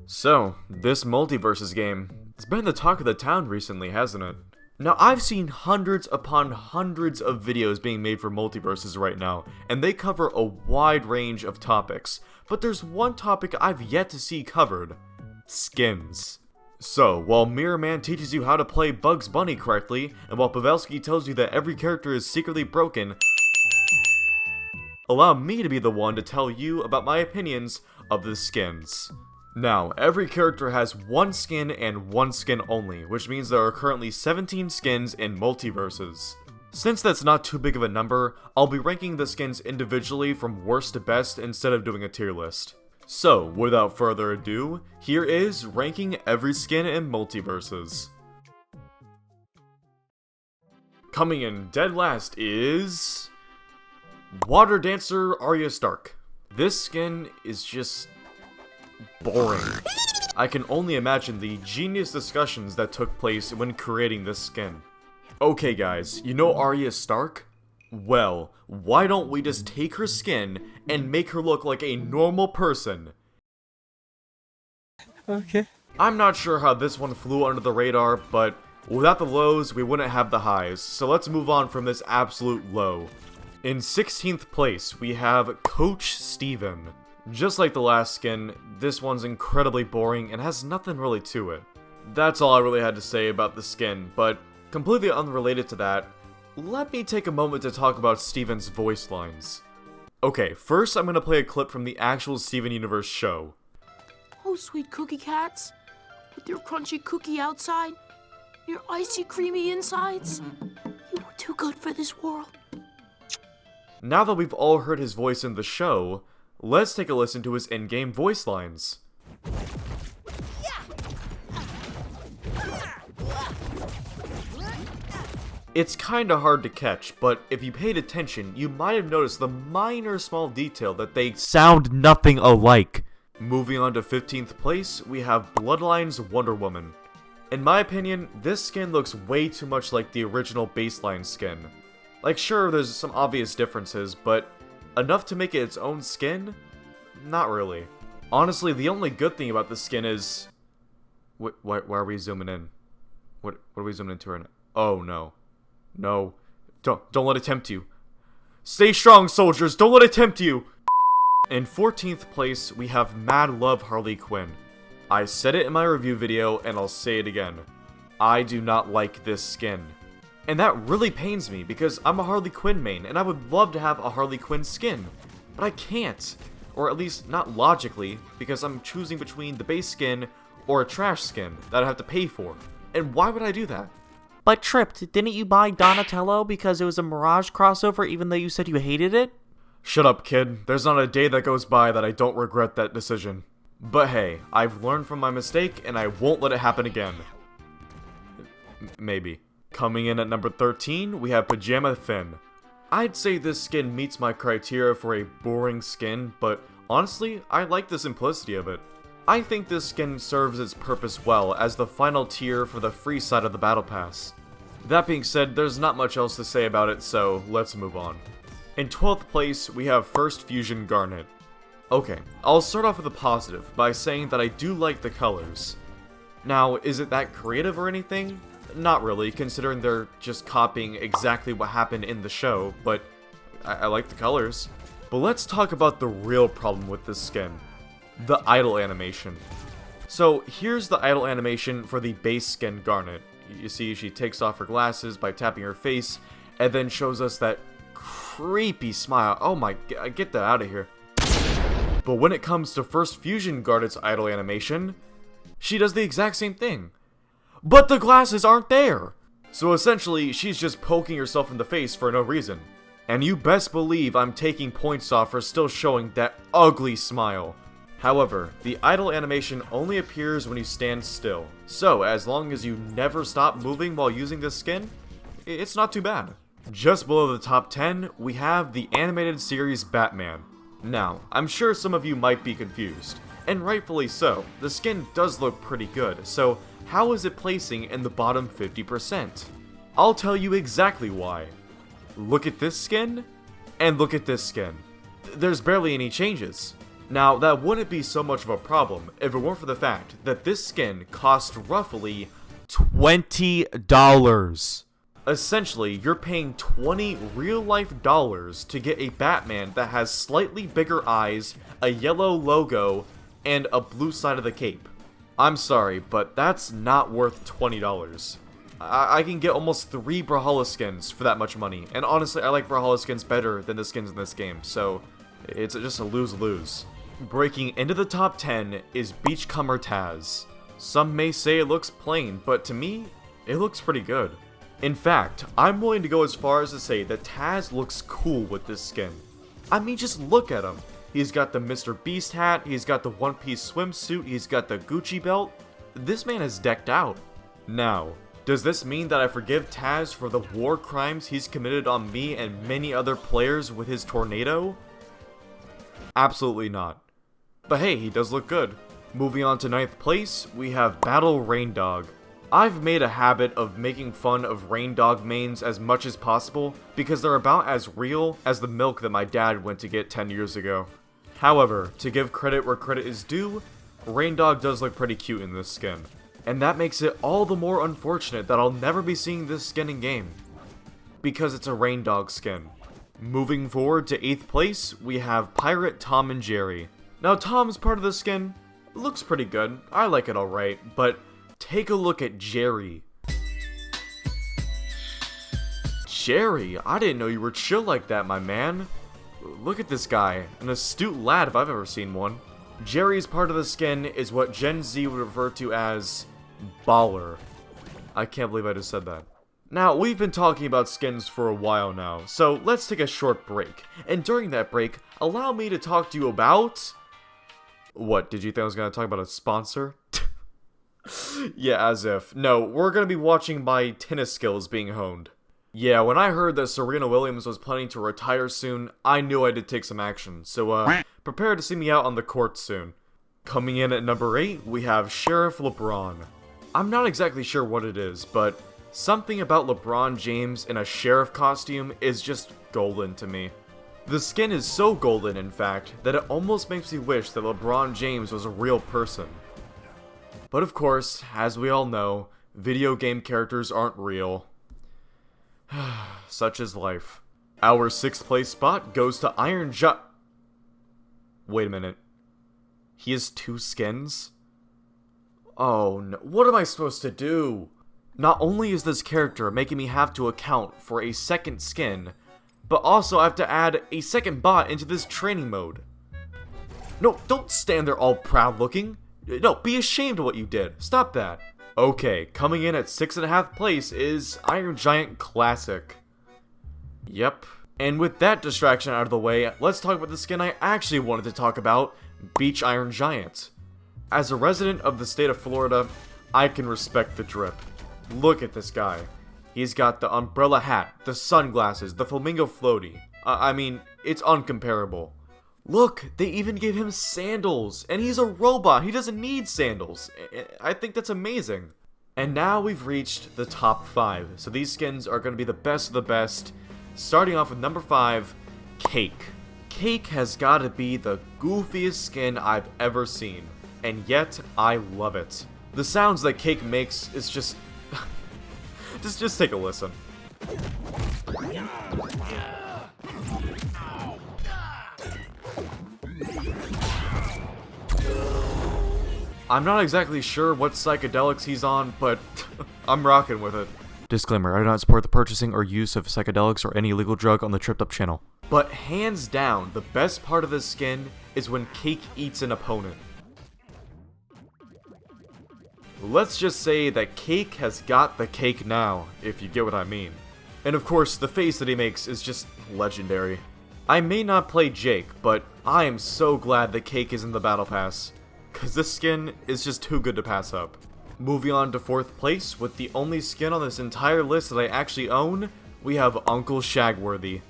So, this Multiversus game, it's been the talk of the town recently, hasn't it? Now, I've seen hundreds upon hundreds of videos being made for Multiversus right now, and they cover a wide range of topics, but there's one topic I've yet to see covered: skins. So, while Mirror Man teaches you how to play Bugs Bunny correctly, and while Pavelski tells you that every character is secretly broken, allow me to be the one to tell you about my opinions of the skins. Now, every character has one skin and one skin only, which means there are currently 17 skins in Multiversus. Since that's not too big of a number, I'll be ranking the skins individually from worst to best instead of doing a tier list. So, without further ado, here is ranking every skin in Multiversus. Coming in dead last is Water Dancer Arya Stark. This skin is just boring. I can only imagine the genius discussions that took place when creating this skin. Okay guys, you know Arya Stark? Well, why don't we just take her skin and make her look like a normal person? Okay. I'm not sure how this one flew under the radar, but without the lows, we wouldn't have the highs, so let's move on from this absolute low. In 16th place, we have Coach Steven. Just like the last skin, this one's incredibly boring and has nothing really to it. That's all I really had to say about the skin, but completely unrelated to that, let me take a moment to talk about Steven's voice lines. Okay, first I'm gonna play a clip from the actual Steven Universe show. Oh, sweet cookie cats, with your crunchy cookie outside, your icy creamy insides, you were too good for this world. Now that we've all heard his voice in the show, let's take a listen to his in-game voice lines. It's kinda hard to catch, but if you paid attention, you might have noticed the minor small detail that they sound nothing alike. Moving on to 15th place, we have Bloodlines Wonder Woman. In my opinion, this skin looks way too much like the original baseline skin. Like, sure, there's some obvious differences, but enough to make it its own skin? Not really. Honestly, the only good thing about this skin is... Why are we zooming in? What are we zooming into right now? Oh, no. No. Don't let it tempt you. Stay strong, soldiers! Don't let it tempt you! In 14th place, we have Mad Love Harley Quinn. I said it in my review video, and I'll say it again. I do not like this skin. And that really pains me, because I'm a Harley Quinn main, and I would love to have a Harley Quinn skin. But I can't. Or at least, not logically, because I'm choosing between the base skin or a trash skin that I have to pay for. And why would I do that? But Tripped, didn't you buy Donatello because it was a Mirage crossover even though you said you hated it? Shut up, kid. There's not a day that goes by that I don't regret that decision. But hey, I've learned from my mistake, and I won't let it happen again. Maybe. Coming in at number 13, we have Pajama Finn. I'd say this skin meets my criteria for a boring skin, but honestly, I like the simplicity of it. I think this skin serves its purpose well as the final tier for the free side of the Battle Pass. That being said, there's not much else to say about it, so let's move on. In 12th place, we have First Fusion Garnet. Okay, I'll start off with a positive by saying that I do like the colors. Now, is it that creative or anything? Not really, considering they're just copying exactly what happened in the show, but I like the colors. But let's talk about the real problem with this skin. The idle animation. So here's the idle animation for the base skin Garnet. You see she takes off her glasses by tapping her face, and then shows us that creepy smile. Oh my god, get that out of here. But when it comes to First Fusion Garnet's idle animation, she does the exact same thing. But the glasses aren't there! So essentially, she's just poking herself in the face for no reason. And you best believe I'm taking points off for still showing that ugly smile. However, the idle animation only appears when you stand still. So, as long as you never stop moving while using this skin, it's not too bad. Just below the top 10, we have the animated series Batman. Now, I'm sure some of you might be confused, and rightfully so. The skin does look pretty good, so how is it placing in the bottom 50%? I'll tell you exactly why. Look at this skin, and look at this skin. There's barely any changes. Now, that wouldn't be so much of a problem if it weren't for the fact that this skin cost roughly $20. Essentially, you're paying 20 real-life dollars to get a Batman that has slightly bigger eyes, a yellow logo, and a blue side of the cape. I'm sorry, but that's not worth $20. I can get almost 3 Brawlhalla skins for that much money, and honestly, I like Brawlhalla skins better than the skins in this game, so it's just a lose-lose. Breaking into the top 10 is Beachcomber Taz. Some may say it looks plain, but to me, it looks pretty good. In fact, I'm willing to go as far as to say that Taz looks cool with this skin. I mean, just look at him. He's got the Mr. Beast hat, he's got the one-piece swimsuit, he's got the Gucci belt. This man is decked out. Now, does this mean that I forgive Taz for the war crimes he's committed on me and many other players with his tornado? Absolutely not. But hey, he does look good. Moving on to 9th place, we have Battle Rain Dog. I've made a habit of making fun of Rain Dog mains as much as possible because they're about as real as the milk that my dad went to get 10 years ago. However, to give credit where credit is due, Rain Dog does look pretty cute in this skin. And that makes it all the more unfortunate that I'll never be seeing this skin in game. Because it's a Rain Dog skin. Moving forward to 8th place, we have Pirate Tom and Jerry. Now Tom's part of the skin looks pretty good, I like it alright, but take a look at Jerry. Jerry, I didn't know you were chill like that, my man. Look at this guy, an astute lad if I've ever seen one. Jerry's part of the skin is what Gen Z would refer to as baller. I can't believe I just said that. Now, we've been talking about skins for a while now, so let's take a short break. And during that break, allow me to talk to you about... What, did you think I was going to talk about a sponsor? Yeah, as if. No, we're going to be watching my tennis skills being honed. Yeah, when I heard that Serena Williams was planning to retire soon, I knew I did take some action, so prepare to see me out on the court soon. Coming in at number 8, we have Sheriff LeBron. I'm not exactly sure what it is, but something about LeBron James in a sheriff costume is just golden to me. The skin is so golden, in fact, that it almost makes me wish that LeBron James was a real person. But of course, as we all know, video game characters aren't real. Such is life. Our 6th place spot goes to Iron Giant. Wait a minute. He has 2 skins? Oh no, what am I supposed to do? Not only is this character making me have to account for a second skin, but also I have to add a second bot into this training mode. No, don't stand there all proud looking. No, be ashamed of what you did. Stop that. Okay, coming in at 6.5 place is Iron Giant Classic. Yep. And with that distraction out of the way, let's talk about the skin I actually wanted to talk about, Beach Iron Giant. As a resident of the state of Florida, I can respect the drip. Look at this guy. He's got the umbrella hat, the sunglasses, the flamingo floaty. I mean, it's uncomparable. Look, they even gave him sandals, and he's a robot, he doesn't need sandals. I think that's amazing. And now we've reached the top 5, so these skins are going to be the best of the best. Starting off with number 5, Cake. Cake has got to be the goofiest skin I've ever seen, and yet I love it. The sounds that Cake makes is just... just take a listen. I'm not exactly sure what psychedelics he's on, but I'm rocking with it. Disclaimer, I do not support the purchasing or use of psychedelics or any illegal drug on the TrippedUp channel. But hands down, the best part of this skin is when Cake eats an opponent. Let's just say that Cake has got the cake now, if you get what I mean. And of course, the face that he makes is just legendary. I may not play Jake, but I am so glad that Cake is in the Battle Pass, cause this skin is just too good to pass up. Moving on to 4th place, with the only skin on this entire list that I actually own, we have Uncle Shagworthy.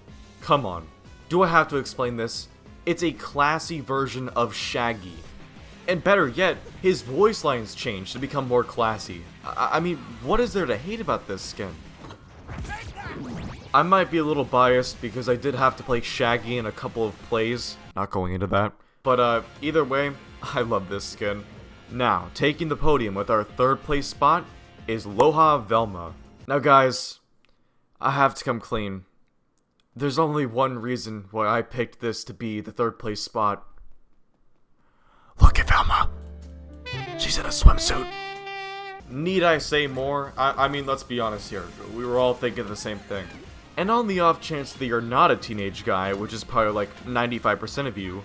Come on, do I have to explain this? It's a classy version of Shaggy. And better yet, his voice lines changed to become more classy. I mean, what is there to hate about this skin? I might be a little biased because I did have to play Shaggy in a couple of plays, not going into that. But either way, I love this skin. Now, taking the podium with our 3rd place spot is Loha Velma. Now guys, I have to come clean. There's only one reason why I picked this to be the 3rd place spot. Look at Velma. She's in a swimsuit. Need I say more? I mean, let's be honest here. We were all thinking the same thing. And on the off chance that you're not a teenage guy, which is probably like 95% of you,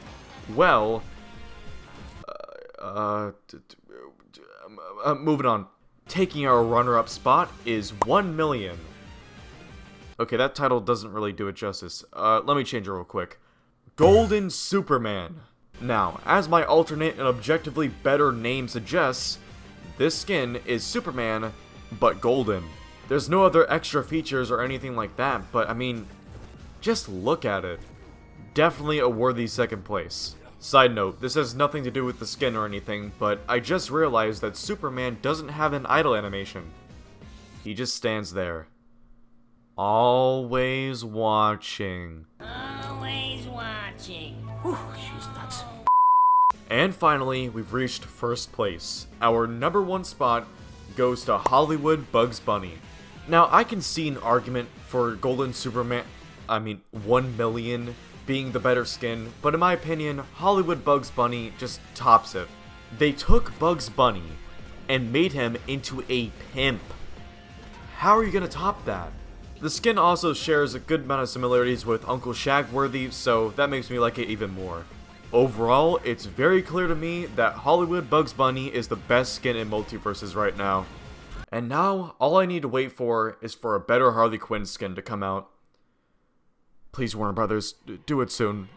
well, moving on. Taking our runner-up spot is 1 million. Okay, that title doesn't really do it justice. Let me change it real quick. Golden Superman. Now, as my alternate and objectively better name suggests, this skin is Superman, but golden. There's no other extra features or anything like that, but I mean, just look at it. Definitely a worthy 2nd place. Side note, this has nothing to do with the skin or anything, but I just realized that Superman doesn't have an idle animation. He just stands there. Always watching. Always watching. Whew, she's nuts. And finally, we've reached 1st place. Our number 1 spot goes to Hollywood Bugs Bunny. Now, I can see an argument for Golden Superman, 1 million, being the better skin, but in my opinion, Hollywood Bugs Bunny just tops it. They took Bugs Bunny and made him into a pimp. How are you gonna top that? The skin also shares a good amount of similarities with Uncle Shagworthy, so that makes me like it even more. Overall, it's very clear to me that Hollywood Bugs Bunny is the best skin in Multiversus right now. And now, all I need to wait for is for a better Harley Quinn skin to come out. Please, Warner Brothers, do it soon.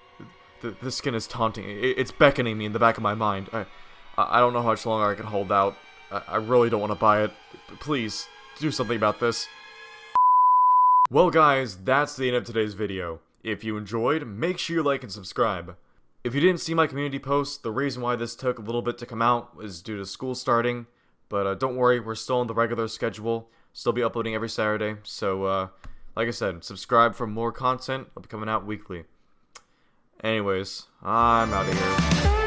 This skin is taunting. It's beckoning me in the back of my mind. I don't know how much longer I can hold out. I really don't want to buy it. Please, do something about this. Well guys, that's the end of today's video. If you enjoyed, make sure you like and subscribe. If you didn't see my community post, the reason why this took a little bit to come out was due to school starting. But don't worry, we're still on the regular schedule. Still be uploading every Saturday. So, like I said, subscribe for more content. I'll be coming out weekly. Anyways, I'm out of here.